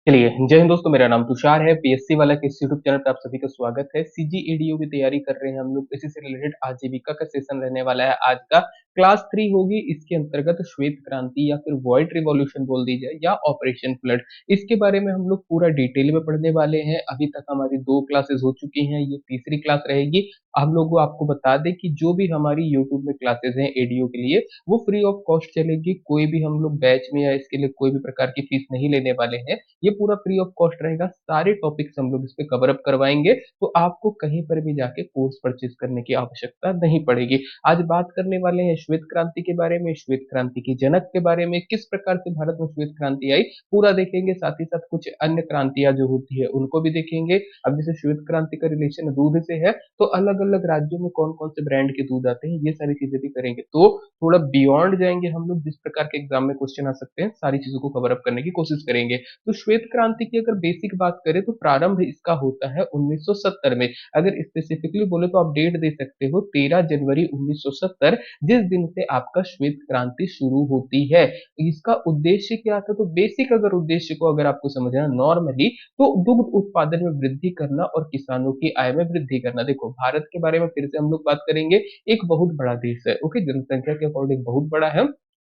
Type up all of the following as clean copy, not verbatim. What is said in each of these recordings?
चलिए, जय हिंद दोस्तों, मेरा नाम तुषार है। पीएससी वाला के इस यूट्यूब चैनल पे आप सभी का स्वागत है। सीजीएडीओ की तैयारी कर रहे हैं हम लोग। इसी से रिलेटेड आजीविका का सेशन रहने वाला है आज का। क्लास 3 होगी, इसके अंतर्गत श्वेत क्रांति या फिर व्हाइट रिवॉल्यूशन बोल दी जाए या ऑपरेशन फ्लड, इसके बारे में हम लोग पूरा डिटेल में पढ़ने वाले हैं। अभी तक हमारी 2 क्लासेस हो चुकी हैं, ये तीसरी क्लास रहेगी। हम लोग को आपको बता दें कि जो भी हमारी यूट्यूब में क्लासेस हैं एडीओ के लिए, वो फ्री ऑफ कॉस्ट चलेगी। कोई भी हम लोग बैच में या इसके लिए कोई भी प्रकार की फीस नहीं लेने वाले हैं। ये पूरा फ्री ऑफ कॉस्ट रहेगा। सारे टॉपिक्स हम लोग इस पे कवर अप करवाएंगे, तो आपको कहीं पर भी जाके कोर्स परचेज करने की आवश्यकता नहीं पड़ेगी। आज बात करने वाले हैं श्वेत क्रांति के बारे में, श्वेत क्रांति के जनक के बारे में, किस प्रकार से भारत में श्वेत क्रांति आई, पूरा देखेंगे। साथ ही साथ कुछ अन्य क्रांतियां जो होती है उनको भी देखेंगे। अब जैसे श्वेत क्रांति का रिलेशन दूध से है, तो अलग अलग राज्यों में कौन कौन से ब्रांड के दूध आते हैं, ये सारी चीजें भी करेंगे। तो थोड़ा बियॉन्ड जाएंगे हम लोग, जिस प्रकार के एग्जाम में क्वेश्चन आ सकते हैं सारी चीजों को कवर अप करने की कोशिश करेंगे। तो श्वेत क्रांति की अगर बेसिक बात करें तो प्रारंभ इसका होता है 1970 में। अगर स्पेसिफिकली बोले तो आप डेट दे सकते हो 13 जनवरी 1970, जिस दिन से आपका श्वेत क्रांति शुरू होती है। इसका उद्देश्य क्या था, तो बेसिक अगर उद्देश्य को अगर आपको समझना नॉर्मली, तो दुग्ध उत्पादन में वृद्धि करना और किसानों की आय में वृद्धि करना। देखो, भारत के बारे में फिर से हम लोग बात करेंगे। एक बहुत बड़ा देश है, ओके, जनसंख्या के अकॉर्डिंग बहुत बड़ा है।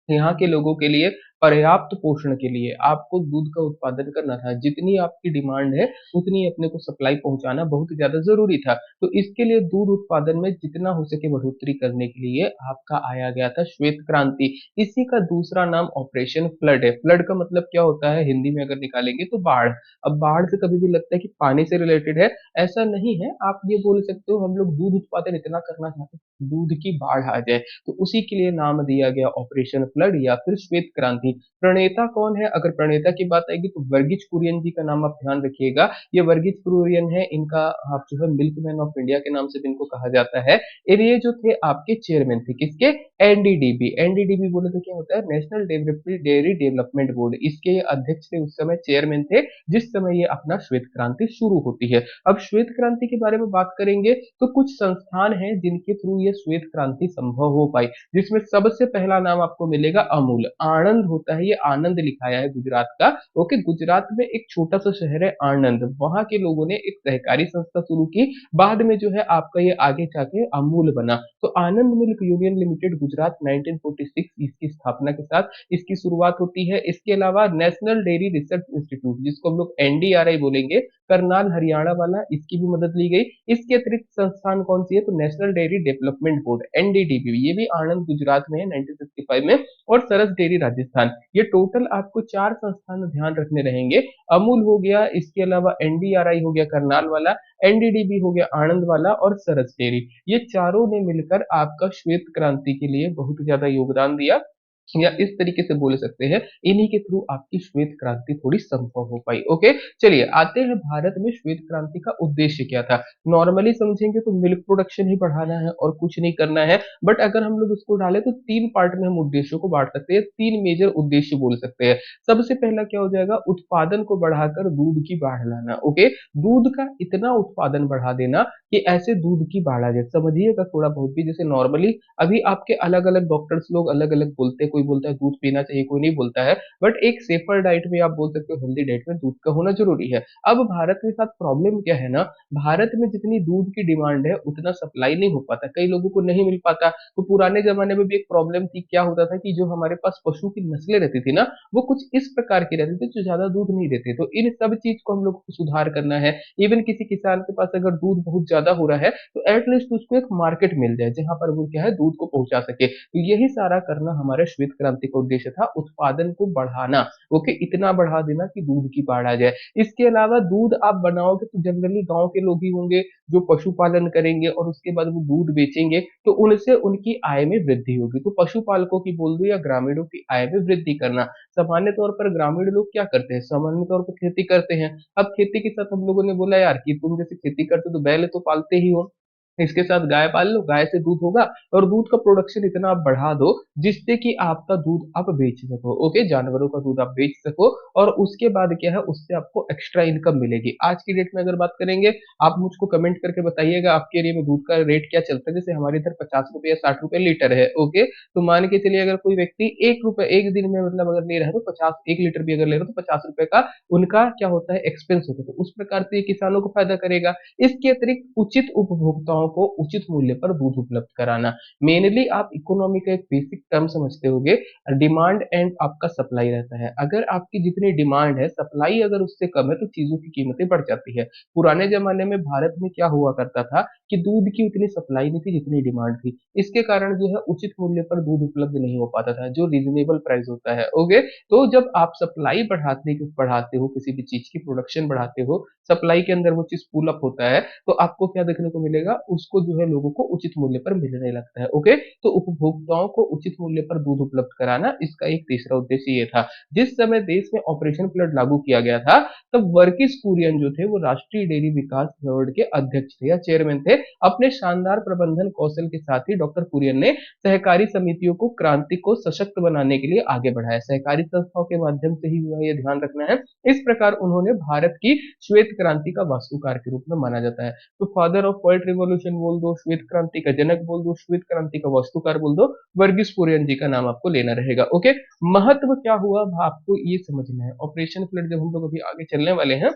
यहाँ के लोगों के लिए पर्याप्त पोषण के लिए आपको दूध का उत्पादन करना था। जितनी आपकी डिमांड है उतनी अपने को सप्लाई पहुंचाना बहुत ज्यादा जरूरी था। तो इसके लिए दूध उत्पादन में जितना हो सके बढ़ोतरी करने के लिए आपका आया गया था श्वेत क्रांति। इसी का दूसरा नाम ऑपरेशन फ्लड है। फ्लड का मतलब क्या होता है हिंदी में अगर निकालेंगे तो बाढ़। अब बाढ़ से कभी भी लगता है कि पानी से रिलेटेड है, ऐसा नहीं है। आप ये बोल सकते हो हम लोग दूध उत्पादन इतना करना चाहते हैं दूध की बाढ़ आ जाए, तो उसी के लिए नाम दिया गया ऑपरेशन फ्लड या फिर श्वेत क्रांति। प्रणेता कौन है, अगर प्रणेता की बात आएगी तो वर्गीज कुरियन जी का नाम आप ध्यान रखिएगा। ये वर्गीज कुरियन है, इनका आप जो है मिल्कमैन ऑफ इंडिया के नाम से भी इनको कहा जाता है। और ये जो थे आपके चेयरमैन थे किसके, एनडीडीबी। एनडीडीबी बोले तो क्या होता है, नेशनल डेयरी डेवलपमेंट बोर्ड। इसके अध्यक्ष थे, उस समय चेयरमैन थे जिस समय ये अपना श्वेत क्रांति शुरू होती है। अब श्वेत क्रांति के बारे में बात करेंगे तो कुछ संस्थान हैं जिनके थ्रू ये श्वेत क्रांति संभव हो पाई, जिसमें सबसे पहला नाम आपको मिलेगा अमूल। आनंद होता है, ये आनंद लिखाया है गुजरात का। ओके, गुजरात में एक छोटा सा शहर है आनंद, वहां के लोगों ने एक सहकारी संस्था शुरू की। बाद में जो है आपका ये आगे जाके अमूल बना। तो आनंद मिल्क यूनियन लिमिटेड गुजरात 1946 इसकी स्थापना के साथ इसकी शुरुआत होती है। इसके अलावा नेशनल डेयरी रिसर्च इंस्टीट्यूट, जिसको हम लोग एनडीआरआई बोलेंगे, करनाल हरियाणा वाला, इसकी भी मदद ली गई। इसके अतिरिक्त संस्थान कौन सी है, तो national dairy development board NDDB, ये भी आनंद गुजरात में है 1965 में। और सरस डेयरी राजस्थान। ये टोटल आपको 4 संस्थान ध्यान रखने रहेंगे। अमूल हो गया, इसके अलावा एनडीआरआई हो गया करनाल वाला, एनडीडीबी हो गया आनंद वाला, और सरस डेयरी। ये चारों ने मिलकर आपका श्वेत क्रांति के लिए बहुत ज्यादा योगदान दिया, या इस तरीके से बोल सकते हैं इन्हीं के थ्रू आपकी श्वेत क्रांति थोड़ी संभव हो पाई। ओके, चलिए आते हैं भारत में श्वेत क्रांति का उद्देश्य क्या था। नॉर्मली समझेंगे तो मिल्क प्रोडक्शन ही बढ़ाना है और कुछ नहीं करना है। बट अगर हम लोग इसको डालें तो 3 पार्ट में हम उद्देश्यों को बांट सकते हैं, 3 मेजर उद्देश्य बोल सकते हैं। सबसे पहला क्या हो जाएगा, उत्पादन को बढ़ाकर दूध की बाढ़ लाना। ओके, दूध का इतना उत्पादन बढ़ा देना कि ऐसे दूध की बाढ़ आ जाए। समझिएगा थोड़ा बहुत भी, जैसे नॉर्मली अभी आपके अलग अलग डॉक्टर्स लोग अलग अलग बोलते हैं। कोई बोलता है दूध पीना चाहिए, कोई नहीं बोलता है। बट एक सेफर डाइट में आप बोल सकते हो, हेल्दी डाइट में दूध का होना जरूरी है। अब भारत के साथ प्रॉब्लम क्या है ना, भारत में जितनी दूध की डिमांड है उतना सप्लाई नहीं हो पाता, कई लोगों को नहीं मिल पाता। तो पुराने जमाने में भी एक प्रॉब्लम थी, क्या होता था कि जो हमारे पास पशु की नस्लें रहती थी ना, वो कुछ इस प्रकार की रहती थी जो ज्यादा दूध नहीं देते। तो इन सब चीज को हम लोग को सुधार करना है। इवन किसी किसान के पास अगर दूध बहुत ज्यादा हो रहा है तो एटलीस्ट उसको एक मार्केट मिल जाए जहां पर वो क्या है दूध को पहुंचा सके। तो यही सारा करना हमारे श्वेत क्रांति का उद्देश्य था, उत्पादन को बढ़ाना। ओके, इतना बढ़ा देना कि दूध की बाढ़ आ जाए। इसके अलावा दूध आप बनाओगे तो जनरली गांव के लोग ही होंगे जो पशुपालन करेंगे और उसके बाद वो दूध बेचेंगे, तो उनसे उनकी आय में वृद्धि होगी। तो पशुपालकों की बोल दो या ग्रामीणों की आय में वृद्धि करना। सामान्य तौर पर ग्रामीण लोग क्या करते हैं, सामान्य तौर पर खेती करते हैं। अब खेती के साथ हम लोगों ने बोला यार कि तुम जैसे खेती करते हो तो बैल तो पालते ही हो, इसके साथ गाय पाल लो, गाय से दूध होगा और दूध का प्रोडक्शन इतना आप बढ़ा दो जिससे कि आपका दूध आप बेच सको। ओके, जानवरों का दूध आप बेच सको और उसके बाद क्या है, उससे आपको एक्स्ट्रा इनकम मिलेगी। आज की डेट में अगर बात करेंगे, आप मुझको कमेंट करके बताइएगा आपके एरिया में दूध का रेट क्या चलता है। जैसे हमारे इधर 50 रुपए या 60 रुपए लीटर है। ओके, तो मान के चलिए अगर कोई व्यक्ति 1 रुपए एक दिन में मतलब अगर ले रहा है तो 50, 1 लीटर भी अगर ले रहा है तो 50 रुपए का उनका क्या होता है, एक्सपेंस होता है। तो उस प्रकार से ये किसानों को फायदा करेगा। इसके अतिरिक्त उचित उपभोक्ताओं को उचित मूल्य पर दूध उपलब्ध कराना। मेनली आप इकोनॉमी का एक बेसिक टर्म समझते होंगे, डिमांड एंड आपका सप्लाई रहता है। अगर आपकी जितनी डिमांड है, सप्लाई अगर उससे कम है तो चीजों की कीमतें बढ़ जाती है। पुराने जमाने में भारत में क्या हुआ करता था कि दूध की उतनी सप्लाई नहीं थी जितनी डिमांड थी। इसके कारण जो है उचित मूल्य पर दूध उपलब्ध नहीं हो पाता था, जो रीजनेबल प्राइस होता है। ओके, तो जब आप सप्लाई बढ़ाते हो, किसी भी चीज की प्रोडक्शन बढ़ाते हो, सप्लाई के अंदर वो चीज पुल अप होता है, तो आपको क्या देखने को मिलेगा, उसको जो है लोगों को उचित मूल्य पर मिलने लगता है। ओके, तो उपभोक्ताओं को उचित मूल्य पर दूध उपलब्ध कराना इसका एक तीसरा उद्देश्य ये था। जिस समय देश में ऑपरेशन फ्लड लागू किया गया था, तब वर्गीस कुरियन जो थे वो राष्ट्रीय डेयरी विकास बोर्ड के अध्यक्ष थे या चेयरमैन थे। अपने शानदार प्रबंधन कौशल के साथ ही डॉक्टर कुरियन ने सहकारी समितियों को क्रांति को सशक्त बनाने के लिए आगे बढ़ाया। सहकारी संस्थाओं के माध्यम से ही हुआ, ये ध्यान रखना है। इस प्रकार उन्होंने भारत की श्वेत क्रांति का वास्तुकार के रूप में माना जाता है। तो फादर ऑफ व्हाइट रिवॉल्यूशन बोल दो, श्वेत क्रांति का जनक बोल दो, श्वेत क्रांति का वास्तुकार बोल दो, वर्गीस कुरियन जी का नाम आपको लेना रहेगा। ओके, महत्व क्या हुआ आपको ये समझना है। ऑपरेशन फ्लड जब हम लोग अभी आगे चलने वाले हैं,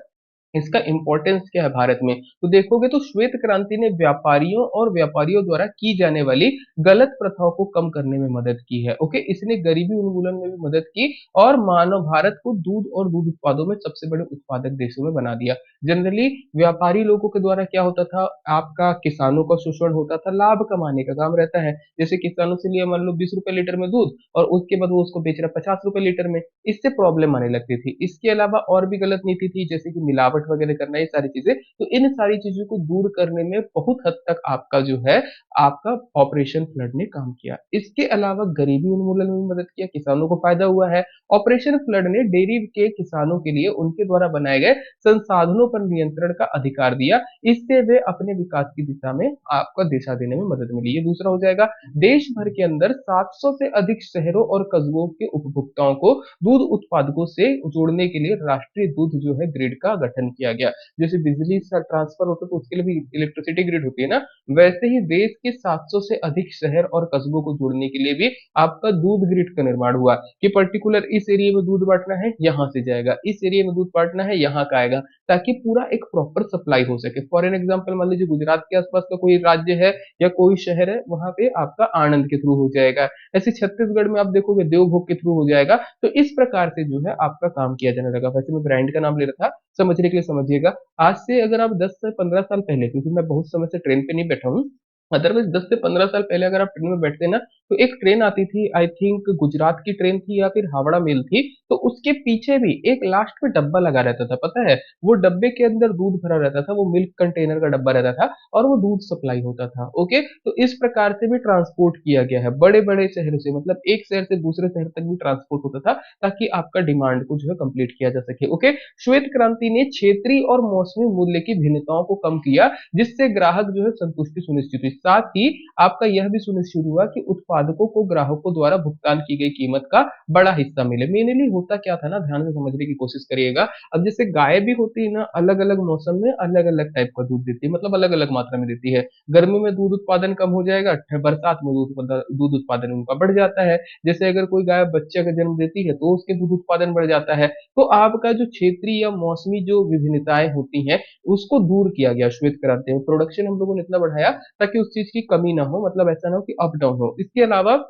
इसका इंपॉर्टेंस क्या है भारत में, तो देखोगे तो श्वेत क्रांति ने व्यापारियों द्वारा की जाने वाली गलत प्रथाओं को कम करने में मदद की है। ओके, इसने गरीबी उन्मूलन में भी मदद की और मानव भारत को दूध और दूध उत्पादों में सबसे बड़े उत्पादक देशों में बना दिया। जनरली व्यापारी लोगों के द्वारा क्या होता था, आपका किसानों का शोषण होता था, लाभ कमाने का काम रहता है। जैसे किसानों से लिया मान लो 20 रुपए लीटर में दूध और उसके बाद वो उसको बेच रहा 50 रुपए लीटर में, इससे प्रॉब्लम आने लगती थी। इसके अलावा और भी गलत नीति थी, जैसे कि मिलावट वगैरह करना, ये सारी चीजें। तो इन सारी चीजों को दूर करने में बहुत हद तक आपका जो है, आपका ऑपरेशन फ्लड ने काम किया। इसके अलावा गरीबी उन्मूलन में भी मदद किया, किसानों को फायदा हुआ है। ऑपरेशन फ्लड ने डेयरी के किसानों के लिए उनके द्वारा बनाए गए संसाधनों पर नियंत्रण का अधिकार दिया। इससे वे अपने विकास की दिशा में आपका दिशा देने में मदद मिली। ये दूसरा हो जाएगा। देश भर के अंदर 700 से अधिक शहरों और कस्बों के उपभोक्ताओं को दूध उत्पादकों से जोड़ने के लिए राष्ट्रीय दूध जो है ग्रिड का गठन किया गया। जैसे बिजली ट्रांसफर होता है तो उसके लिए भी इलेक्ट्रिसिटी ग्रिड होती है ना, वैसे ही देश के 700 से अधिक शहर और कस्बों को जोड़ने के लिए भी आपका दूध ग्रिड का निर्माण हुआ कि पर्टिकुलर इस एरिया में दूध बांटना है, यहाँ से जाएगा, इस एरिया में दूध बांटना है, यहाँ का आएगा, ताकि पूरा एक प्रॉपर सप्लाई हो सके। फॉर एन एग्जाम्पल मान लीजिए गुजरात के आसपास का कोई राज्य है या कोई शहर है, वहां पे आपका आनंद के थ्रू हो जाएगा। ऐसे छत्तीसगढ़ में आप देखोगे देवभोग के थ्रू हो जाएगा। तो इस प्रकार से जो है आपका काम किया जाने लगा। वैसे मैं ब्रांड का नाम ले रहा था, समझने के लिए समझिएगा। आज से अगर आप 10 से 15 साल पहले, क्योंकि मैं बहुत समय से ट्रेन पे नहीं बैठा हूँ, अदरवाइज 10 से 15 साल पहले अगर आप ट्रेन में बैठते ना, तो एक ट्रेन आती थी, आई थिंक गुजरात की ट्रेन थी या फिर हावड़ा मेल थी, तो उसके पीछे भी एक लास्ट में डब्बा लगा रहता था, पता है। वो डब्बे के अंदर दूध भरा रहता था, वो मिल्क कंटेनर का डब्बा रहता था और वो दूध सप्लाई होता था। ओके, तो इस प्रकार से भी ट्रांसपोर्ट किया गया है बड़े बड़े शहरों से, मतलब एक शहर से दूसरे शहर तक भी ट्रांसपोर्ट होता था, ताकि आपका डिमांड को जो है कंप्लीट किया जा सके। ओके, श्वेत क्रांति ने क्षेत्रीय और मौसमी मूल्य की भिन्नताओं को कम किया, जिससे ग्राहक जो है संतुष्टि सुनिश्चित हुई। साथ ही आपका यह भी सुनिश्चित हुआ कि उत्पादकों को ग्राहकों द्वारा भुगतान की गई कीमत का बड़ा हिस्सा मिले। मेनली होता क्या था ना, ध्यान से समझने की कोशिश करिएगा। अब जैसे गाय भी होती है ना, अलग अलग मौसम में अलग अलग टाइप का दूध देती है, मतलब अलग अलग मात्रा में देती है। गर्मी में दूध उत्पादन कम हो जाएगा, बरसात में दूध उत्पादन उनका बढ़ जाता है। जैसे अगर कोई गाय बच्चे का जन्म देती है तो उसके दूध उत्पादन बढ़ जाता है। तो आपका जो क्षेत्रीय या मौसमी जो विभिन्नताएं होती हैं, उसको दूर किया गया श्वेत क्रांति में। प्रोडक्शन हम लोगों ने इतना बढ़ाया ताकि उस चीज की कमी ना हो, मतलब ऐसा ना हो कि अप डाउन हो। इसके अलावा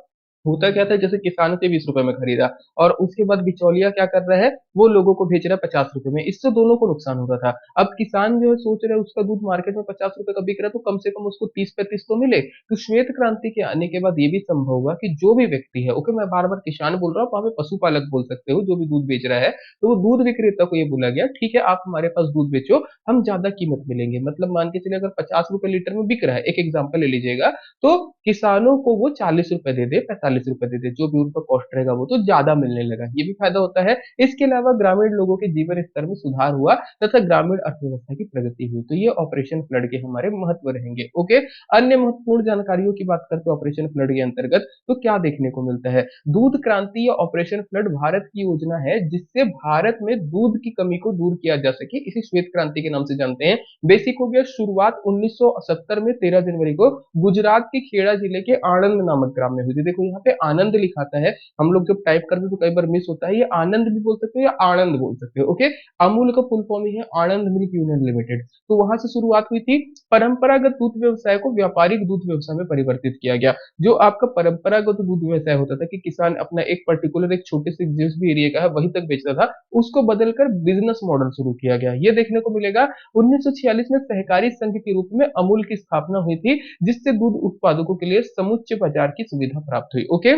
होता क्या था, जैसे किसानों से 20 रुपए में खरीदा और उसके बाद बिचौलिया क्या कर रहा है, वो लोगों को बेच रहा है 50 रुपए में, इससे दोनों को नुकसान होता था। अब किसान जो है सोच रहा है उसका दूध मार्केट में 50 रुपए का बिक रहा है, तो कम से कम उसको 30-35 तो मिले। तो श्वेत क्रांति के आने के बाद ये भी संभव हुआ कि जो भी व्यक्ति है, ओके मैं बार बार किसान बोल रहा हूँ, वहां पे पशुपालक बोल सकते हो, जो भी दूध बेच रहा है, तो वो दूध विक्रेता को ये बोला गया, ठीक है आप हमारे पास दूध बेचो, हम ज्यादा कीमत मिलेंगे। मतलब मान के चलिए अगर 50 रुपए लीटर में बिक रहा है, एक एग्जाम्पल ले लीजिएगा, तो किसानों को वो 40 रुपए दे दे, ₹40 देते, जो भी उनका कॉस्ट रहेगा वो तो ज्यादा मिलने लगा, ये भी फायदा होता है। इसके अलावा ग्रामीण लोगों के जीवन स्तर में सुधार हुआ तथा ग्रामीण अर्थव्यवस्था की प्रगति हुई। तो ये ऑपरेशन फ्लड के हमारे महत्व रहेंगे। ओके, अन्य महत्वपूर्ण जानकारियों की बात करते हैं ऑपरेशन फ्लड के अंतर्गत, तो क्या देखने को मिलता है। दूध क्रांति या ऑपरेशन फ्लड भारत की योजना है जिससे भारत में दूध की कमी को दूर किया जा सके, इसे श्वेत क्रांति के नाम से जानते हैं। बेसिक हो गया, शुरुआत 1970 में 13 जनवरी को गुजरात के खेड़ा जिले के आणंद नामक ग्राम में हुई थी। देखो यहाँ पे आनंद लिखाता है, हम लोग जब टाइप करते हैं तो कई बार मिस होता है, ये आनंद भी बोल सकते हो या आनंद बोल सकते हो। ओके, अमूल का फुल फॉर्म ही है आनंद मिल्क यूनियन लिमिटेड। तो वहां से शुरुआत हुई थी। परंपरागत दूध व्यवसाय को व्यापारिक दूध व्यवसाय में परिवर्तित किया गया। जो आपका परंपरागत दूध व्यवसाय होता था कि किसान अपना एक पर्टिकुलर एक छोटे से जिस भी एरिया का है वहीं तक बेचता था, उसको बदलकर बिजनेस मॉडल शुरू किया गया। ये देखने को मिलेगा। 1946 में सहकारी संघ के रूप में अमूल की स्थापना हुई थी, जिससे दूध उत्पादकों के लिए समुच्च बाजार की सुविधा प्राप्त हुई। ओके,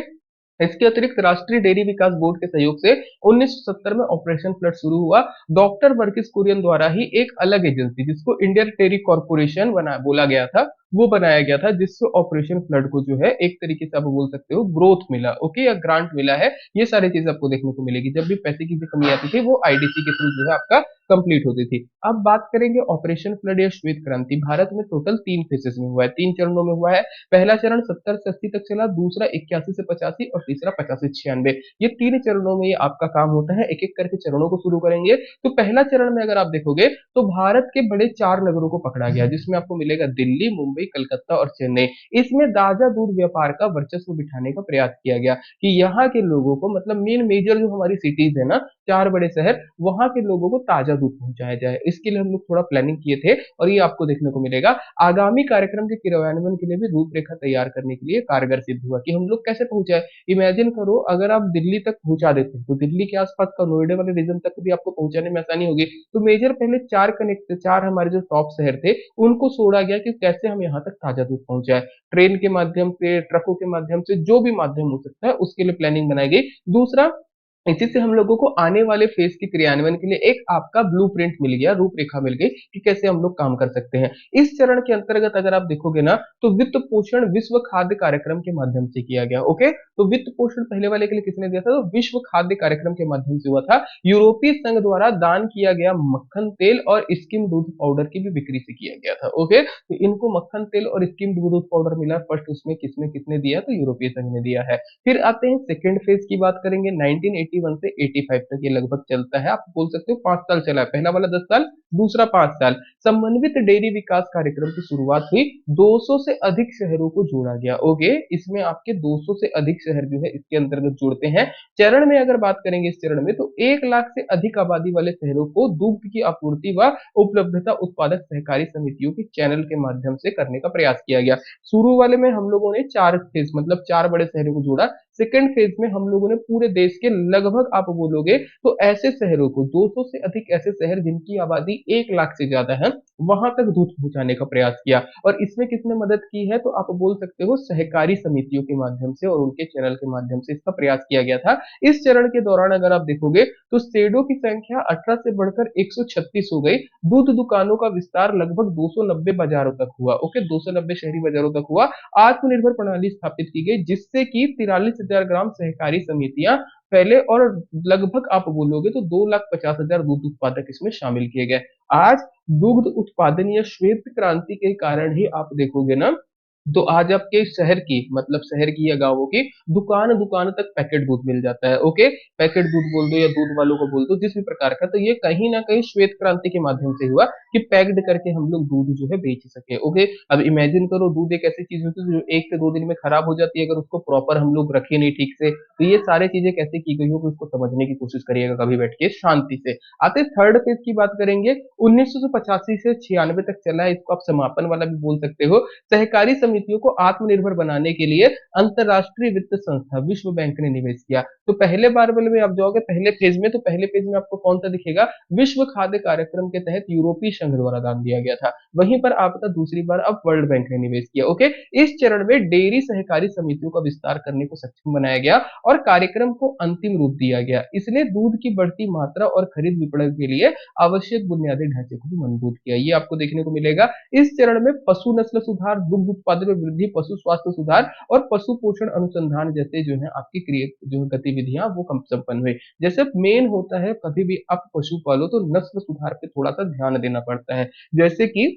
इसके अतिरिक्त राष्ट्रीय डेयरी विकास बोर्ड के सहयोग से 1970 में ऑपरेशन फ्लड शुरू हुआ। डॉक्टर वर्गीस कुरियन द्वारा ही एक अलग एजेंसी जिसको इंडियन डेयरी कॉर्पोरेशन बना बोला गया था, वो बनाया गया था, जिससे ऑपरेशन फ्लड को जो है एक तरीके से आप बोल सकते हो ग्रोथ मिला। ओके, या ग्रांट मिला है। ये सारी चीजें आपको देखने को मिलेगी। जब भी पैसे की कमी आती थी वो आईडीसी के थ्रू जो है आपका कंप्लीट होती थी। अब बात करेंगे ऑपरेशन फ्लड या श्वेत क्रांति। भारत में टोटल 3 फेजेस में हुआ है, 3 चरणों में हुआ है। पहला चरण 70 से 80 तक चला, दूसरा 81 से 85 और तीसरा 85 से 96। ये 3 चरणों में ये आपका काम होता है। एक एक करके चरणों को शुरू करेंगे। तो पहला चरण में अगर आप देखोगे तो भारत के बड़े 4 नगरों को पकड़ा गया, जिसमें आपको मिलेगा दिल्ली, मुंबई, कलकत्ता और चेन्नई। इसमें ताजा दूध व्यापार का वर्चस्व बिठाने का प्रयास किया गया कि यहाँ के लोगों को, मतलब मेन मेजर जो हमारी सिटीज है ना, 4 बड़े शहर, वहां के लोगों को ताजा दूध पहुंचाया जाए। इसके लिए हम लोग थोड़ा प्लानिंग किए थे और ये आपको देखने को मिलेगा। आगामी कार्यक्रम के क्रियान्वयन के लिए भी रूपरेखा तैयार करने के लिए कारगर सिद्ध हुआ कि हम लोग कैसे पहुंचाए। इमेजिन करो, अगर आप दिल्ली तक पहुंचा देते तो दिल्ली के आसपास का नोएडा वाले रीजन तक भी आपको पहुंचाने में आसानी होगी। तो मेजर पहले 4 हमारे जो टॉप शहर थे उनको छोड़ा गया कि कैसे हम यहाँ तक ताजा दूध पहुंचाए। ट्रेन के माध्यम से, ट्रकों के माध्यम से, जो भी माध्यम हो सकता है उसके लिए प्लानिंग बनाई गई। दूसरा, इसी से हम लोगों को आने वाले फेज के क्रियान्वयन के लिए एक आपका ब्लूप्रिंट मिल गया, रूपरेखा मिल गई कि कैसे हम लोग काम कर सकते हैं। इस चरण के अंतर्गत अगर आप देखोगे ना, तो वित्त पोषण विश्व खाद्य कार्यक्रम के माध्यम से किया गया। ओके, तो वित्त पोषण पहले वाले के लिए किसने दिया था, तो विश्व खाद्य कार्यक्रम के माध्यम से हुआ था। यूरोपीय संघ द्वारा दान किया गया मक्खन तेल और स्किम दूध पाउडर की भी बिक्री से किया गया था। ओके, तो इनको मक्खन तेल और स्किम दूध पाउडर मिला फर्स्ट, उसमें किसने किसने दिया, तो यूरोपीय संघ ने दिया है। फिर आते हैं सेकेंड फेज की बात करेंगे। 1981 से 85 तक ये लगभग चलता है। आप बोल सकते हो 5 साल चला है। पहला वाला 10 साल, दूसरा 5 साल। समन्वित डेयरी विकास कार्यक्रम की शुरुआत हुई। 200 से अधिक शहरों को जोड़ा गया। ओके, इसमें आपके 200 से अधिक शहर जो है इसके अंतर्गत जुड़ते हैं। चरण में अगर बात करेंगे इस चरण में, तो 1 लाख से अधिक आबादी वाले शहरों को दूध की आपूर्ति व उपलब्धता उत्पादक सहकारी समितियों के चैनल के माध्यम से करने का प्रयास किया गया। शुरू वाले में हम लोगों ने 4 फेज, मतलब 4 बड़े शहरों को जोड़ा। सेकेंड फेज में हम लोगों ने पूरे देश के लगभग आप बोलोगे तो ऐसे शहरों को, 200 से अधिक ऐसे शहर जिनकी आबादी 1 लाख से ज्यादा है, वहां तक दूध पहुंचाने का प्रयास किया। और इसमें किसने मदद की है, तो आप बोल सकते हो सहकारी समितियों के माध्यम से और उनके चैनल के माध्यम से इसका प्रयास किया गया था। इस चरण के दौरान अगर आप देखोगे तो शेडों की संख्या 18 से बढ़कर 136 हो गई। दूध दुकानों का विस्तार लगभग 290 बाजारों तक हुआ। ओके, 290 शहरी बाजारों तक हुआ। आत्मनिर्भर प्रणाली स्थापित की गई, जिससे कि 43,000 ग्राम सहकारी समितियां पहले, और लगभग आप बोलोगे तो 2,50,000 दूध उत्पादक इसमें शामिल किए गए। आज दुग्ध उत्पादन या श्वेत क्रांति के कारण ही आप देखोगे ना, तो आज आपके शहर की, मतलब शहर की या गांवों की दुकान दुकान तक पैकेट दूध मिल जाता है। ओके, पैकेट दूध बोल दो या दूध वालों को बोल दो, जिस भी प्रकार का, तो ये कहीं ना कहीं श्वेत क्रांति के माध्यम से हुआ कि पैक्ड करके हम लोग दूध जो है बेच सके। ओके, अब इमेजिन करो, दूध एक ऐसी चीज होती है जो 1 से 2 दिन में खराब हो जाती है अगर उसको प्रॉपर हम लोग रखे नहीं ठीक से। तो ये सारी चीजें कैसे की गई होगी उसको समझने की कोशिश करिएगा कभी बैठ के शांति से। आते थर्ड फेज की बात करेंगे। 1985 से 96 तक चला है, इसको आप समापन वाला भी बोल सकते हो। सहकारी समितियों को आत्मनिर्भर बनाने के लिए अंतरराष्ट्रीय वित्त संस्था विश्व बैंक ने निवेश किया। तो पहले बार वाले में आप जाओगे पहले फेज में, तो पहले फेज में आपको कौन सा दिखेगा, विश्व खाद्य कार्यक्रम के तहत यूरोपीय संघ द्वारा दान दिया गया था। वहीं पर आपका दूसरी बार अब वर्ल्ड बैंक ने निवेश किया। ओके, इस चरण में डेयरी सहकारी समितियों का विस्तार करने को सक्षम बनाया गया और कार्यक्रम को अंतिम रूप दिया गया। इसलिए दूध की बढ़ती मात्रा और खरीद विपणन के लिए आवश्यक बुनियादी ढांचे को भी मजबूत किया। ये आपको देखने को मिलेगा। इस चरण में पशु नस्ल सुधार, दुग्ध उत्पादन में वृद्धि, पशु स्वास्थ्य सुधार और पशु पोषण अनुसंधान जैसे जो है आपकी क्रिया जो गतिविधियां वो कम संपन्न हुई। जैसे मेन होता है कभी भी आप पशु पालो तो नस्ल सुधार पे थोड़ा सा ध्यान देना पड़ता है। जैसे कि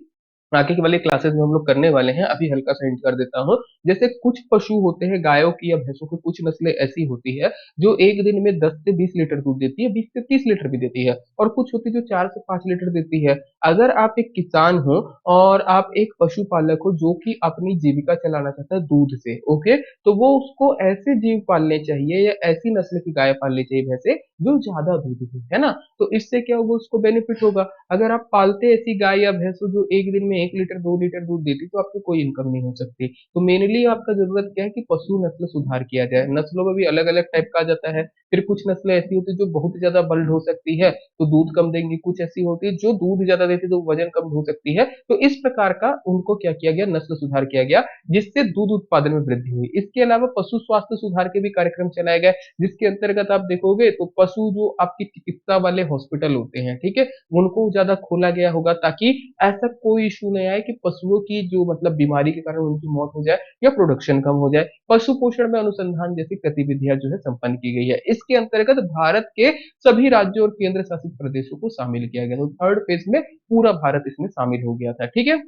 आगे की वाली क्लासेस में हम लोग करने वाले हैं, अभी हल्का सा हिंट कर देता हूँ। जैसे कुछ पशु होते हैं, गायों की या भैंसों की कुछ नस्लें ऐसी होती है जो एक दिन में 10 से 20 लीटर दूध देती है, 20 से 30 लीटर भी देती है, और कुछ होती है जो 4 से 5 लीटर देती है। अगर आप एक किसान हो और आप एक पशुपालक हो जो कि अपनी जीविका चलाना चाहता है दूध से, ओके, तो वो उसको ऐसे जीव पालने चाहिए या ऐसी नस्ल की गाय पालनी चाहिए, भैंसे, जो ज्यादा दूध दे, है ना। तो इससे क्या होगा, उसको बेनिफिट होगा। अगर आप पालते ऐसी गाय या भैंस हो जो एक दिन में 1 लीटर 2 लीटर दूध देती, तो आपकी कोई इनकम नहीं हो सकती। तो मेनली आपका जरूरत क्या है कि पशु नस्ल सुधार किया जाए। नस्लों में भी अलग अलग टाइप का आ जाता है। फिर कुछ नस्लें ऐसी होती है जो बहुत ज्यादा बल्ड हो सकती है, तो दूध कम देंगी। कुछ ऐसी होती है जो दूध ज्यादा देती है तो वजन कम हो सकती है। तो इस प्रकार का उनको क्या किया गया, नस्ल सुधार किया गया, जिससे दूध उत्पादन में वृद्धि हुई। इसके अलावा पशु स्वास्थ्य सुधार के भी कार्यक्रम चलाए गए, जिसके अंतर्गत आप देखोगे तो पशु जो आपकी चिकित्सा वाले हॉस्पिटल होते हैं, ठीक है, उनको ज्यादा खोला गया होगा, ताकि ऐसा कोई इशू नहीं आए कि पशुओं की जो मतलब बीमारी के कारण उनकी मौत हो जाए या प्रोडक्शन कम हो जाए। पशु पोषण में अनुसंधान जैसी गतिविधियां जो है संपन्न की गई है। इसके अंतर्गत भारत के सभी राज्यों और केंद्र शासित प्रदेशों को शामिल किया गया। तो थर्ड फेज में पूरा भारत इसमें शामिल हो गया था, ठीक है।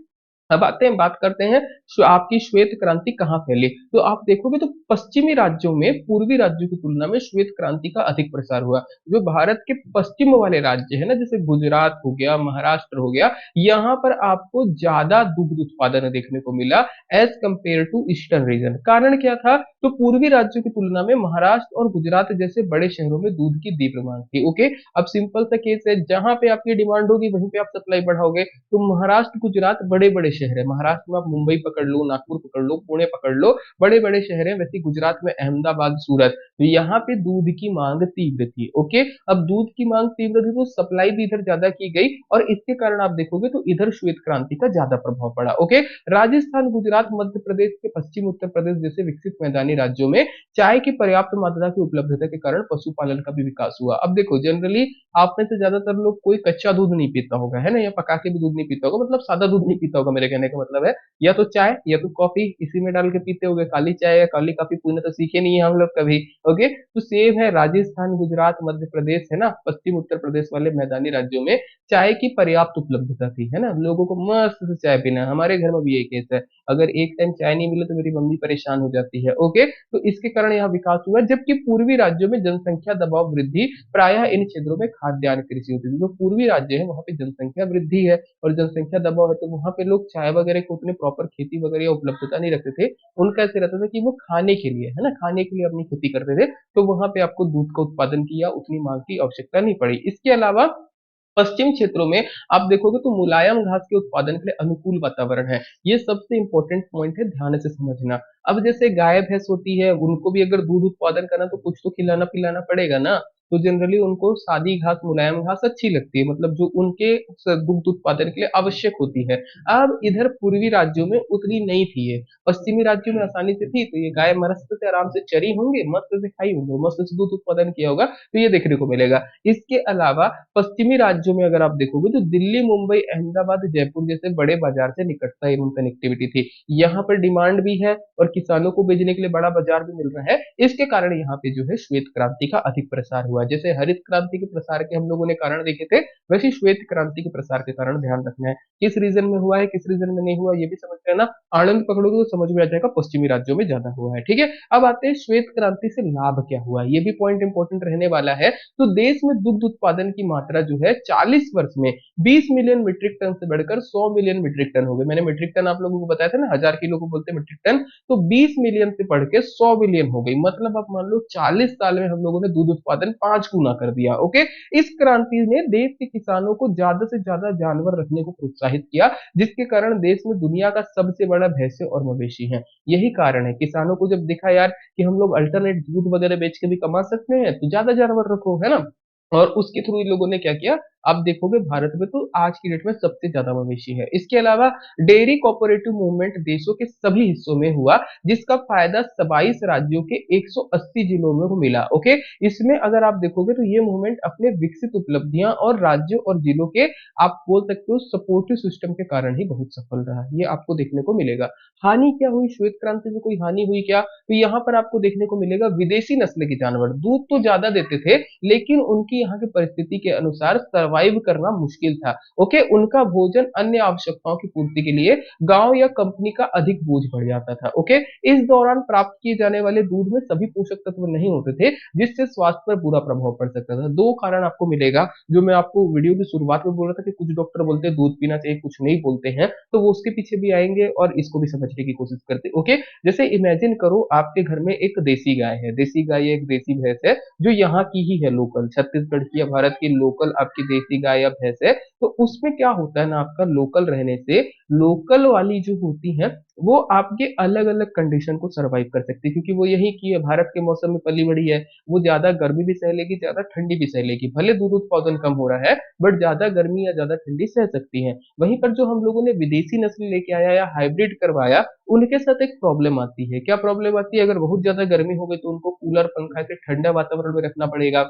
अब आते हैं, बात करते हैं आपकी श्वेत क्रांति कहाँ फैली। तो आप देखोगे तो पश्चिमी राज्यों में पूर्वी राज्यों की तुलना में श्वेत क्रांति का अधिक प्रसार हुआ। जो भारत के पश्चिम वाले राज्य है ना, जैसे गुजरात हो गया, महाराष्ट्र हो गया, यहाँ पर आपको ज्यादा दुग्ध उत्पादन देखने को मिला as compare to eastern region. कारण क्या था, तो पूर्वी राज्यों की तुलना में महाराष्ट्र और गुजरात जैसे बड़े शहरों में दूध की तीव्र मांग थी, ओके। अब सिंपल सा केस है, जहां पे आपकी डिमांड होगी वहीं पे आप सप्लाई बढ़ाओगे। तो महाराष्ट्र गुजरात बड़े बड़े शहर है। महाराष्ट्र में आप मुंबई पकड़ लो, नागपुर पकड़ लो, पुणे पकड़ लो, बड़े बड़े शहर है। वैसे गुजरात में अहमदाबाद, सूरत, तो यहाँ पे दूध की मांग तीव्र थी, ओके। अब दूध की मांग तीव्र थी तो सप्लाई भी इधर ज्यादा की गई, और इसके कारण आप देखोगे तो इधर श्वेत क्रांति का ज्यादा प्रभाव पड़ा, ओके। राजस्थान, गुजरात, मध्य प्रदेश के पश्चिम उत्तर प्रदेश जैसे विकसित मैदानी राज्यों में चाय की पर्याप्त मात्रा की उपलब्धता के कारण पशुपालन का भी विकास हुआ। अब देखो, जनरली आप में से ज्यादातर लोग कोई कच्चा दूध नहीं पीता होगा, है ना, या पका के भी दूध नहीं पीता होगा, मतलब सादा दूध नहीं पीता होगा। मेरे कहने का मतलब है या तो चाय या तो कॉफी इसी में डाल के पीते होगे। काली चाय या काली कॉफी पीना तो सीखे नहीं है हम लोग कभी, ओके। तो सेम है, राजस्थान, गुजरात, मध्य प्रदेश, है ना, पश्चिम उत्तर प्रदेश वाले मैदानी राज्यों में चाय की पर्याप्त उपलब्धता थी, है ना। लोगों को मस्त से चाय पीना है। हमारे घर में भी यही केस है, अगर एक टाइम चाय नहीं मिले तो मेरी मम्मी परेशान हो जाती है, ओके। तो इसके कारण यहाँ विकास हुआ। जबकि पूर्वी राज्यों में जनसंख्या दबाव वृद्धि प्रायः इन क्षेत्रों में खाद्यान्न कृषि होती थी। जो पूर्वी राज्य है वहां पे जनसंख्या वृद्धि है और जनसंख्या दबाव है, तो वहां पे लोग चाय वगैरह को उतने प्रॉपर खेती वगैरह या उपलब्धता नहीं रखते थे। उनका ऐसे रहता था कि वो खाने के लिए, है ना, खाने के लिए अपनी खेती करते थे। तो वहां पे आपको दूध का उत्पादन की या उतनी मांग की आवश्यकता नहीं पड़ी। इसके अलावा पश्चिम क्षेत्रों में आप देखोगे तो मुलायम घास के उत्पादन के लिए अनुकूल वातावरण है। ये सबसे इंपॉर्टेंट पॉइंट है, ध्यान से समझना। अब जैसे गाय भैंस होती है, उनको भी अगर दूध उत्पादन करना तो कुछ तो खिलाना पिलाना पड़ेगा ना। तो जनरली उनको सादी घास, मुलायम घास अच्छी लगती है, मतलब जो उनके दुग्ध उत्पादन के लिए आवश्यक होती है। अब इधर पूर्वी राज्यों में उतनी नहीं थी ये, पश्चिमी राज्यों में आसानी से थी, तो ये गाय मस्त से आराम से चरी होंगे, मस्त से खाई होंगे, मस्त से दूध उत्पादन किया होगा, तो ये देखने को मिलेगा। इसके अलावा पश्चिमी राज्यों में अगर आप देखोगे तो दिल्ली, मुंबई, अहमदाबाद, जयपुर जैसे बड़े बाजार से निकटता एवं कनेक्टिविटी थी। यहाँ पर डिमांड भी है और किसानों को बेचने के लिए बड़ा बाजार भी मिल रहा है। इसके कारण यहाँ पे जो है श्वेत क्रांति का अधिक प्रसार हुआ। जैसे हरित क्रांति के प्रसार के हम लोगों ने कारण देखे थे, वैसे श्वेत क्रांति के प्रसार के कारण ध्यान रखना है। किस रीजन में हुआ है, किस रीजन में नहीं हुआ, ये भी समझ लेना। आनंद पकड़ोगे तो समझ में आ जाएगा, पश्चिमी राज्यों में ज्यादा हुआ है, ठीक है। अब आते हैं श्वेत क्रांति से लाभ क्या हुआ, ये भी पॉइंट इंपॉर्टेंट रहने वाला है। तो देश में दुग्ध उत्पादन की मात्रा जो है 40 वर्ष में 20 मिलियन मीट्रिक टन से बढ़कर 100 मिलियन मीट्रिक टन हो गए। मैंने मीट्रिक टन आप लोगों को बताया था ना, 1000 किलो को बोलते हैं मीट्रिक टन। तो 20 मिलियन से बढ़ के 100 मिलियन हो गई, मतलब आप मान लो 40 साल में हम लोगों ने दूध उत्पादन 5 गुना कर दिया, ओके। इस क्रांति ने देश के किसानों को ज्यादा से ज्यादा जानवर रखने को प्रोत्साहित किया, जिसके कारण देश में दुनिया का सबसे बड़ा भैंसे और मवेशी है। यही कारण है, किसानों को जब देखा यार कि हम लोग अल्टरनेट दूध वगैरह बेच के भी कमा सकते हैं, तो ज्यादा जानवर रखो, है ना। और उसके थ्रू इन लोगों ने क्या किया, आप देखोगे भारत में तो आज की डेट में सबसे ज्यादा मवेशी है। इसके अलावा डेयरी कोऑपरेटिव मूवमेंट देशों के सभी हिस्सों में हुआ, जिसका फायदा 22 राज्यों के 180 जिलों में को मिला। ओके, इसमें अगर आप देखोगे तो ये मूवमेंट अपने विकसित उपलब्धियां और राज्यों और जिलों के, आप बोल सकते हो, सपोर्टिव सिस्टम के कारण ही बहुत सफल रहा। ये आपको देखने को मिलेगा। हानि क्या हुई, श्वेत क्रांति में कोई हानि हुई क्या? तो यहाँ पर आपको देखने को मिलेगा विदेशी नस्ल के जानवर दूध तो ज्यादा देते थे, लेकिन उनकी यहाँ की परिस्थिति के अनुसार सरवाइव करना मुश्किल था। ओके, उनका भोजन अन्य आवश्यकताओं की पूर्ति के लिए गांव या कंपनी का अधिक बोझ बढ़ जाता था। ओके, इस दौरान प्राप्त किए जाने वाले दूध में सभी पोषक तत्व नहीं होते थे, जिससे स्वास्थ्य पर बुरा प्रभाव पड़ सकता था। दो कारण आपको मिलेगा, जो मैं आपको वीडियो की शुरुआत में बोल रहा था कि कुछ डॉक्टर बोलते हैं दूध पीना चाहिए, कुछ नहीं बोलते हैं, तो वो उसके पीछे भी आएंगे और इसको भी समझने की कोशिश करते हैं। ओके, जैसे इमेजिन करो आपके घर में एक देसी गाय है, देसी गाय एक देसी भैंस है, जो यहाँ की ही है, लोकल छत्तीसगढ़ की या भारत की लोकल आपकी देसी गाय या भैंस है। तो उसमें क्या होता है ना, आपका लोकल रहने से लोकल वाली जो होती है वो आपके अलग अलग कंडीशन को सरवाइव कर सकती है, क्योंकि वो यही की है, भारत के मौसम में पली बड़ी है। वो ज्यादा गर्मी भी सह लेगी, ज्यादा ठंडी भी सह लेगी, भले दूध उत्पादन कम हो रहा है बट ज्यादा गर्मी या ज्यादा ठंडी सह सकती है। वहीं पर जो हम लोगों ने विदेशी नस्ल लेके आया या हाइब्रिड करवाया, उनके साथ एक प्रॉब्लम आती है। क्या प्रॉब्लम आती है? अगर बहुत ज्यादा गर्मी हो गई तो उनको कूलर पंखा के ठंडा वातावरण में रखना पड़ेगा,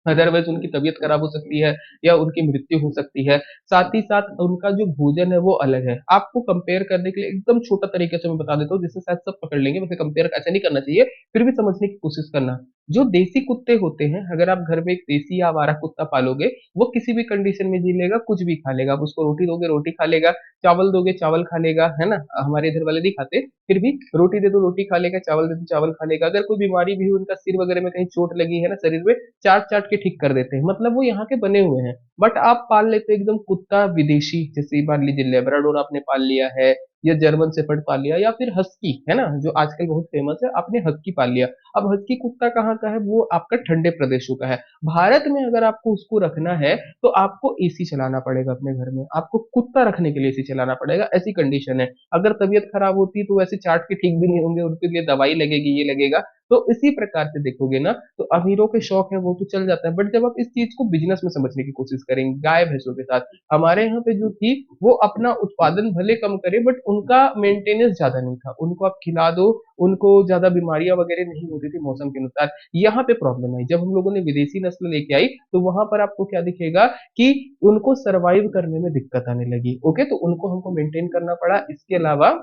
अदरवाइज उनकी तबीयत खराब हो सकती है या उनकी मृत्यु हो सकती है। साथ ही साथ उनका जो भोजन है वो अलग है। आपको कंपेयर करने के लिए एकदम छोटा तरीके से मैं बता देता हूँ, जिससे शायद सब पकड़ लेंगे, वैसे कंपेयर ऐसा नहीं करना चाहिए, फिर भी समझने की कोशिश करना। जो देसी कुत्ते होते हैं, अगर आप घर में एक देसी या आवारा कुत्ता पालोगे, वो किसी भी कंडीशन में जी लेगा, कुछ भी खा लेगा। आप उसको रोटी दोगे रोटी खा लेगा, चावल दोगे चावल खा लेगा, है ना? हमारे इधर वाले नहीं खाते, फिर भी रोटी दे दो रोटी खा लेगा, चावल दे दो चावल खा लेगा। अगर कोई बीमारी भी हो, उनका सिर वगैरह में कहीं चोट लगी है ना शरीर में, चाट चाट के ठीक कर देते हैं, मतलब वो यहाँ के बने हुए हैं। बट आप पाल लेते हो एकदम कुत्ता विदेशी, जैसे मान लीजिए लेब्राडोर आपने पाल लिया है, या जर्मन शेफर्ड पाल लिया, या फिर हस्की, है ना, जो आजकल बहुत फेमस है, आपने हस्की पाल लिया। अब हस्की कुत्ता कहाँ का है? वो आपका ठंडे प्रदेशों का है। भारत में अगर आपको उसको रखना है तो आपको एसी चलाना पड़ेगा अपने घर में, आपको कुत्ता रखने के लिए एसी चलाना पड़ेगा, ऐसी कंडीशन है। अगर तबीयत खराब होती है तो वैसे चाट के ठीक भी नहीं होंगे, उनके लिए दवाई लगेगी, ये लगेगा। तो इसी प्रकार से देखोगे ना, तो अमीरों के शौक है वो तो चल जाता है, बट जब आप इस चीज को बिजनेस में समझने की कोशिश करेंगे, गाय भैंसों के साथ हमारे यहाँ पे जो थी, वो अपना उत्पादन भले कम करे बट उनका मेंटेनेंस ज्यादा नहीं था। उनको आप खिला दो, उनको ज्यादा बीमारियां वगैरह नहीं होती थी मौसम के अनुसार। यहाँ पे प्रॉब्लम आई जब हम लोगों ने विदेशी नस्ल लेके आई, तो वहां पर आपको क्या दिखेगा कि उनको सरवाइव करने में दिक्कत आने लगी। ओके, तो उनको हमको मेंटेन करना पड़ा। इसके अलावा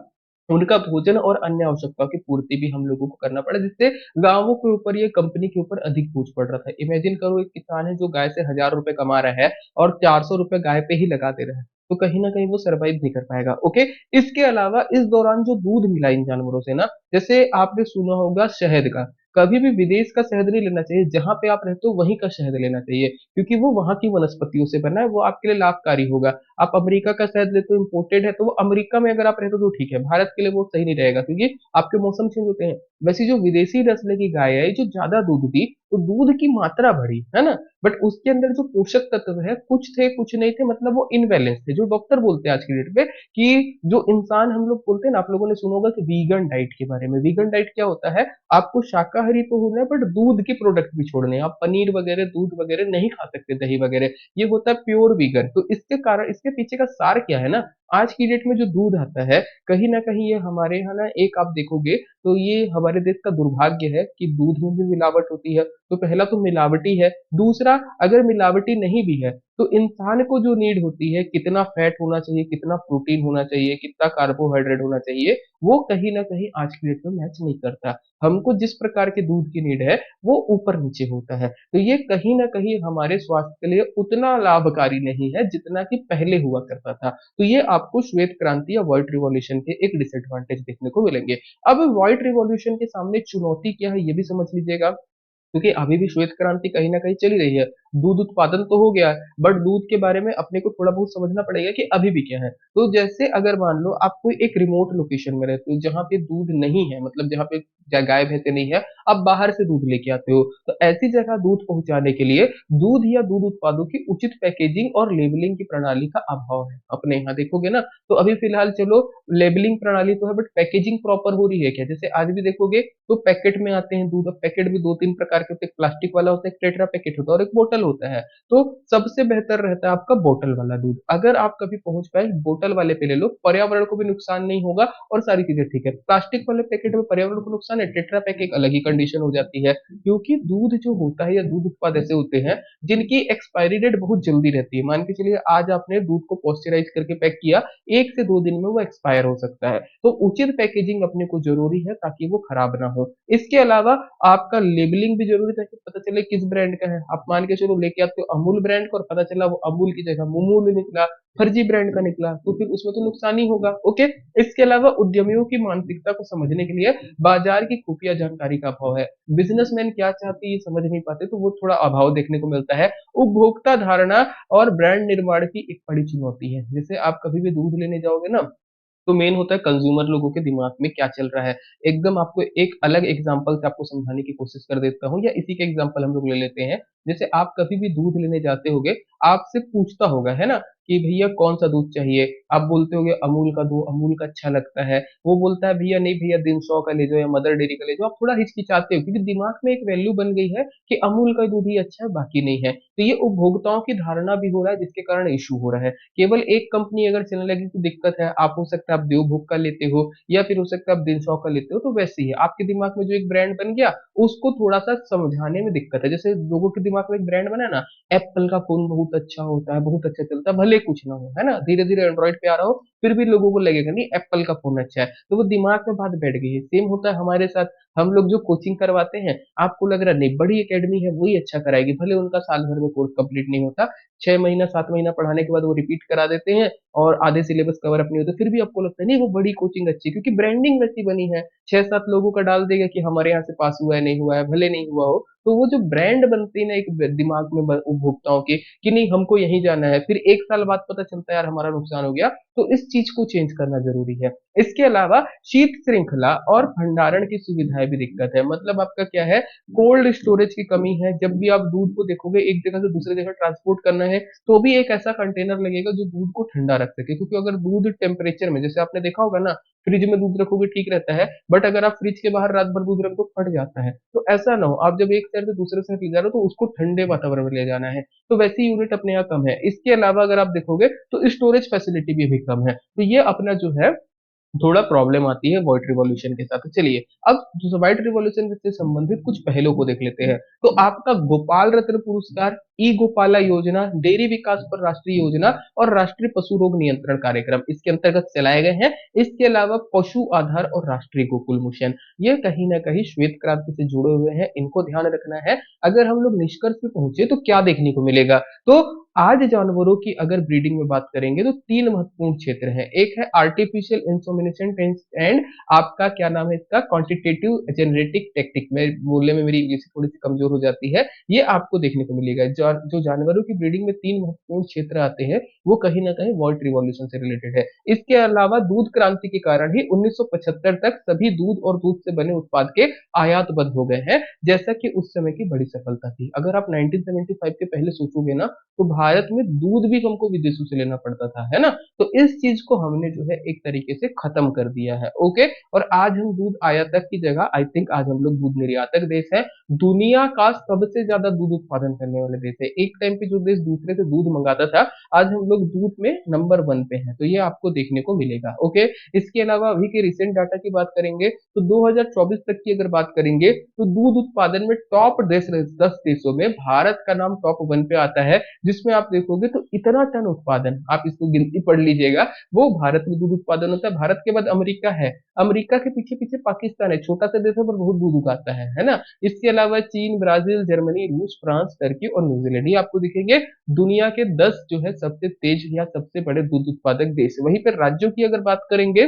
उनका भोजन और अन्य आवश्यकताओं की पूर्ति भी हम लोगों को करना पड़ा, जिससे गांवों के ऊपर, ये कंपनी के ऊपर अधिक बोझ पड़ रहा था। इमेजिन करो एक किसान है जो गाय से 1,000 रुपए कमा रहा है और 400 रुपए गाय पे ही लगा दे रहा है, तो कहीं ना कहीं वो सरवाइव नहीं कर पाएगा। ओके, इसके अलावा इस दौरान जो दूध मिला इन जानवरों से ना, जैसे आपने सुना होगा शहद का, कभी भी विदेश का शहद नहीं लेना चाहिए, जहां पे आप रहते हो वहीं का शहद लेना चाहिए, क्योंकि वो वहां की वनस्पतियों से बना है, वो आपके लिए लाभकारी होगा। आप अमेरिका का शहद लेते हो, इम्पोर्टेड है, तो वो अमेरिका में अगर आप रहते हो तो ठीक है, भारत के लिए वो सही नहीं रहेगा, क्योंकि आपके मौसम चेंज होते हैं। वैसे जो विदेशी नस्ल की गाय है जो ज्यादा दूध दी, तो दूध की मात्रा बढ़ी, है ना, बट उसके अंदर जो पोषक तत्व है कुछ थे कुछ नहीं थे, मतलब वो इनबैलेंस थे, जो डॉक्टर बोलते हैं आज की डेट पे कि जो इंसान, हम लोग बोलते हैं ना, आप लोगों ने सुना होगा कि वीगन डाइट के बारे में। वीगन डाइट क्या होता है? आपको शाकाहारी तो होना है बट दूध के प्रोडक्ट भी छोड़ने हैं, आप पनीर वगैरह दूध वगैरह नहीं खा सकते, दही वगैरह, ये होता है प्योर वीगन। तो इसके कारण, इसके पीछे का सार क्या है ना, आज की डेट में जो दूध आता है, कहीं ना कहीं ये हमारे यहाँ ना, एक आप देखोगे तो ये हमारे देश का दुर्भाग्य है कि दूध में भी मिलावट होती है। तो पहला तो मिलावटी है, दूसरा अगर मिलावटी नहीं भी है तो इंसान को जो नीड होती है, कितना फैट होना चाहिए, कितना प्रोटीन होना चाहिए, कितना कार्बोहाइड्रेट होना चाहिए, वो कहीं ना कहीं आज की डेट में मैच नहीं करता। हमको जिस प्रकार के दूध की नीड है वो ऊपर नीचे होता है, तो ये कहीं ना कहीं हमारे स्वास्थ्य के लिए उतना लाभकारी नहीं है जितना कि पहले हुआ करता था। तो ये आपको श्वेत क्रांति या व्हाइट रिवॉल्यूशन के एक डिसएडवांटेज देखने को मिलेंगे। अब व्हाइट रिवॉल्यूशन के सामने चुनौती क्या है, ये भी समझ लीजिएगा, क्योंकि अभी भी श्वेत क्रांति कहीं ना कहीं चली रही है। दूध उत्पादन तो हो गया है, बट दूध के बारे में अपने को थोड़ा बहुत समझना पड़ेगा कि अभी भी क्या है। तो जैसे अगर मान लो आप कोई एक रिमोट लोकेशन में रहते हो जहां पे दूध नहीं है, मतलब जहां पे गाय भैंसे नहीं है, आप बाहर से दूध लेके आते हो, तो ऐसी जगह दूध पहुंचाने के लिए दूध या दूध उत्पादों की उचित पैकेजिंग और लेबलिंग की प्रणाली का अभाव है। अपने यहाँ देखोगे ना, तो अभी फिलहाल चलो लेबलिंग प्रणाली तो है बट पैकेजिंग प्रॉपर हो रही है क्या? जैसे आज भी देखोगे तो पैकेट में आते हैं दूध। अब पैकेट भी दो तीन प्रकार के होते हैं, प्लास्टिक वाला होता है, एक टेट्रा पैकेट होता है और एक बोतल बोतल होता है, तो सबसे बेहतर रहता है आपका बोतल वाला दूध। अगर आप कभी पहुंच पाए बोतल वाले पे ले लो, पर्यावरण को भी नुकसान नहीं होगा और सारी चीजें ठीक है। प्लास्टिक वाले पैकेट में पर्यावरण को नुकसान है, टेट्रा पैक एक अलग ही कंडीशन हो जाती है, क्योंकि दूध जो होता है या दूध उत्पाद ऐसे होते हैं जिनकी एक्सपायरी डेट बहुत जल्दी रहती है। मान के चलिए आज आपने दूध को पॉस्चराइज करके पैक किया, 1 से 2 दिन में वो एक्सपायर हो सकता है, तो उचित पैकेजिंग अपने को जरूरी है ताकि वो खराब ना हो। इसके अलावा आपका लेबलिंग भी जरूरी है ताकि पता चले किस ब्रांड का है। आप मान के चलो लेके आते हो अमूल ब्रांड का और पता चला वो अमूल की जगह मुमूल निकला, फर्जी ब्रांड का निकला, तो फिर उसमें तो नुकसान ही होगा। ओके, इसके अलावा उद्यमियों की मानसिकता को समझने के लिए बाजार की खुफिया जानकारी का अभाव है। बिजनेसमैन क्या चाहते हैं ये समझ नहीं पाते, तो वो थोड़ा अभाव देखने को मिलता है। उपभोक्ता धारणा और ब्रांड निर्माण की एक बड़ी चुनौती है। जैसे आप कभी भी दूध लेने जाओगे ना, तो मेन होता है कंज्यूमर लोगों के दिमाग में क्या चल रहा है। एकदम आपको एक अलग एग्जांपल से आपको समझाने की कोशिश कर देता हूँ, या इसी का एग्जांपल हम लोग ले लेते हैं। जैसे आप कभी भी दूध लेने जाते होगे, आपसे पूछता होगा है ना कि भैया कौन सा दूध चाहिए। आप बोलते होगे अमूल का दो, अमूल का अच्छा लगता है। वो बोलता है भैया नहीं भैया 300 का ले जाओ या मदर डेयरी का ले जाओ। आप थोड़ा हिचकिचाते हो क्योंकि दिमाग में एक वैल्यू बन गई है कि अमूल का दूध ही अच्छा है, बाकी नहीं है। तो ये उपभोक्ताओं की धारणा भी हो रहा है जिसके कारण इशू हो रहा है। केवल एक कंपनी अगर चलने लगी तो दिक्कत है। आप हो सकता है आप देवभोग का लेते हो, या फिर हो सकता है आप 300 का लेते हो, तो वैसे ही है आपके दिमाग में जो एक ब्रांड बन गया उसको थोड़ा सा समझाने में दिक्कत है। जैसे लोगों के दिमाग में एक ब्रांड बना ना, एप्पल का फोन बहुत अच्छा होता है, बहुत अच्छा चलता है, भले कुछ ना हो, है ना, धीरे धीरे एंड्रॉइड पे आ रहा हो, फिर भी लोगों को लगेगा नहीं एप्पल का फोन अच्छा है, तो वो दिमाग में बात बैठ गई है। सेम होता है हमारे साथ। हम लोग जो कोचिंग करवाते हैं, आपको लग रहा है नहीं बड़ी एकेडमी है वही अच्छा कराएगी, भले उनका साल भर में कोर्स कंप्लीट नहीं होता, 6 महीना 7 महीना पढ़ाने के बाद वो रिपीट करा देते हैं और आधे सिलेबस कवर अपनी होते, फिर भी आपको लगता है नहीं वो बड़ी कोचिंग अच्छी है, क्योंकि ब्रांडिंग वैसी बनी है। 6-7 लोगों का डाल देगा कि हमारे यहाँ से पास हुआ है, नहीं हुआ है, भले नहीं हुआ हो, तो वो जो ब्रांड बनती है ना एक दिमाग में उपभोक्ताओं की कि नहीं हमको यहीं जाना है, फिर 1 साल बाद पता चलता है यार हमारा नुकसान हो गया। तो इस चीज को चेंज करना जरूरी है। इसके अलावा शीत श्रृंखला और भंडारण की सुविधाएं भी दिक्कत है। मतलब आपका क्या है, कोल्ड स्टोरेज की कमी है। जब भी आप दूध को देखोगे एक जगह से दूसरी जगह ट्रांसपोर्ट करना है, तो भी एक ऐसा कंटेनर लगेगा जो दूध को ठंडा रख सके, क्योंकि अगर दूध टेम्परेचर में, जैसे आपने देखा होगा ना, फ्रिज में दूध रखोगे ठीक रहता है, बट अगर आप फ्रिज के बाहर रात भर दूध रख दो फट जाता है। तो ऐसा ना हो, आप जब एक शहर से दूसरे शहर ले जा रहे हो तो उसको ठंडे वातावरण में ले जाना है, तो वैसी यूनिट अपने यहाँ कम है। इसके अलावा अगर आप देखोगे तो स्टोरेज फैसिलिटी भी अभी कम है, तो ये अपना जो है थोड़ा प्रॉब्लम आती है व्हाइट रिवॉल्यूशन के साथ। चलिए अब जो व्हाइट रिवॉल्यूशन से संबंधित कुछ पहलों को देख लेते हैं। तो आपका गोपाल रत्न पुरस्कार, ई गोपाला योजना, डेयरी विकास पर राष्ट्रीय योजना और राष्ट्रीय पशु रोग नियंत्रण कार्यक्रम इसके अंतर्गत चलाए गए हैं। इसके अलावा पशु आधार और राष्ट्रीय गोकुल मिशन, ये कहीं ना कहीं श्वेत क्रांति से जुड़े हुए हैं, इनको ध्यान रखना है। अगर हम लोग निष्कर्ष पे पहुंचे तो क्या देखने को मिलेगा, तो आज जानवरों की अगर ब्रीडिंग में बात करेंगे तो 3 महत्वपूर्ण क्षेत्र हैं। एक है आर्टिफिशियल इंसेमिनेशन एंड आपका क्या नाम है इसका, क्वांटिटेटिव जेनेटिक टेक्निक, में बोलने में मेरी इंग्लिश थोड़ी सी कमजोर हो जाती है, ये आपको देखने को मिलेगा। जो जानवरों की ब्रीडिंग में 3 महत्वपूर्ण क्षेत्र आते हैं वो कहीं ना कहीं वर्ल्ड रिवॉल्यूशन से रिलेटेड है। इसके अलावा दूध क्रांति के कारण ही 1975 तक सभी दूध और दूध से बने उत्पाद के आयात बंद हो गए हैं, जैसा कि उस समय की बड़ी सफलता थी। अगर आप 1975 के पहले सोचोगे ना, तो भारत में दूध भी हमको विदेशों से लेना पड़ता था, है ना। तो इस चीज को हमने जो है एक तरीके से खत्म कर दिया है। ओके, और आज हम दूध आयातक की जगह आई थिंक आज हम लोग दूध निर्यातक देश है। दुनिया का सबसे ज्यादा दूध उत्पादन करने वाले देश है। एक टाइम पे जो देश दूसरे से दूध मंगाता था, आज हम लोग दूध में नंबर 1 पे हैं, तो ये आपको देखने को मिलेगा। ओके, इसके अलावा अभी के रिसेंट डाटा की बात करेंगे तो 2024 तक की अगर बात करेंगे तो दूध उत्पादन में टॉप 10 देशों में भारत का नाम टॉप 1 पे आता है, जिसमें आप देखोगे तो इतना टन उत्पादन, आप इसको गिनती पढ़ लीजिएगा, वो भारत में दूध उत्पादन होता है। भारत के बाद अमेरिका है, अमेरिका के पीछे पीछे पाकिस्तान है, छोटा सा देश है पर बहुत दूध उगाता है ना। इसके अलावा चीन, ब्राजील, जर्मनी, रूस, फ्रांस, टर्की और न्यूजीलैंड, ये आपको दिखेंगे दुनिया के 10 जो है सबसे तेज या सबसे बड़े दूध उत्पादक देश। वहीं पर राज्यों की अगर बात करेंगे,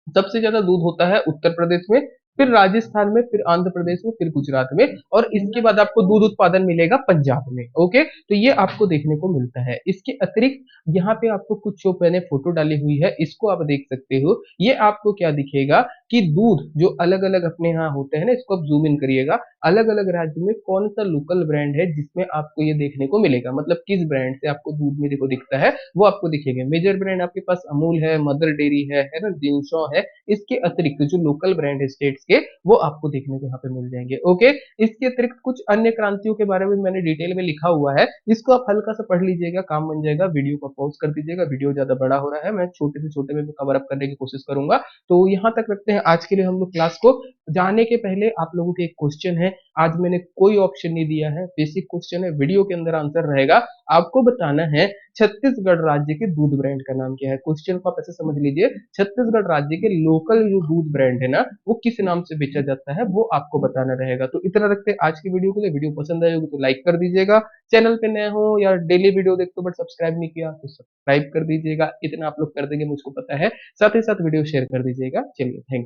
सबसे ज्यादा दूध होता है उत्तर प्रदेश में, फिर राजस्थान में, फिर आंध्र प्रदेश में, फिर गुजरात में, और इसके बाद आपको दूध उत्पादन मिलेगा पंजाब में। ओके, तो ये आपको देखने को मिलता है। इसके अतिरिक्त यहाँ पे आपको कुछ जो मैंने फोटो डाली हुई है इसको आप देख सकते हो। ये आपको क्या दिखेगा कि दूध जो अलग अलग अपने यहाँ होते हैं ना, इसको आप जूम इन करिएगा, अलग अलग राज्य में कौन सा लोकल ब्रांड है जिसमें आपको ये देखने को मिलेगा, मतलब किस ब्रांड से आपको दूध में देखो दिखता है, वो आपको दिखेंगे। मेजर ब्रांड आपके पास अमूल है, मदर डेयरी है ना, जिंसो है। इसके अतिरिक्त जो लोकल ब्रांड है स्टेट्स के, वो आपको देखने को यहाँ पे मिल जाएंगे। ओके, इसके अतिरिक्त कुछ अन्य क्रांतियों के बारे में मैंने डिटेल में लिखा हुआ है, इसको आप हल्का सा पढ़ लीजिएगा, काम बन जाएगा। वीडियो को पॉज कर दीजिएगा, वीडियो ज्यादा बड़ा हो रहा है, मैं छोटे से छोटे में कवर अप करने की कोशिश करूंगा। तो यहाँ तक रखते हैं आज के लिए हम लोग क्लास को। जाने के पहले आप लोगों के एक क्वेश्चन है, आज मैंने कोई ऑप्शन नहीं दिया है, बेसिक क्वेश्चन है, वीडियो के अंदर आंसर रहेगा। आपको बताना है छत्तीसगढ़ राज्य के दूध ब्रांड का नाम क्या है। क्वेश्चन को आप ऐसे समझ लीजिए, छत्तीसगढ़ राज्य के लोकल जो दूध ब्रांड है ना, वो किस नाम से बेचा जाता है, वो आपको बताना रहेगा। तो इतना रखते हैं आज की वीडियो के लिए। वीडियो पसंद आई होगी तो लाइक कर दीजिएगा, चैनल पे नए हो या डेली वीडियो देखते हो बट सब्सक्राइब नहीं किया तो सब्सक्राइब कर दीजिएगा, इतना आप लोग कर देंगे मुझको पता है। साथ ही साथ वीडियो शेयर कर दीजिएगा। चलिए, थैंक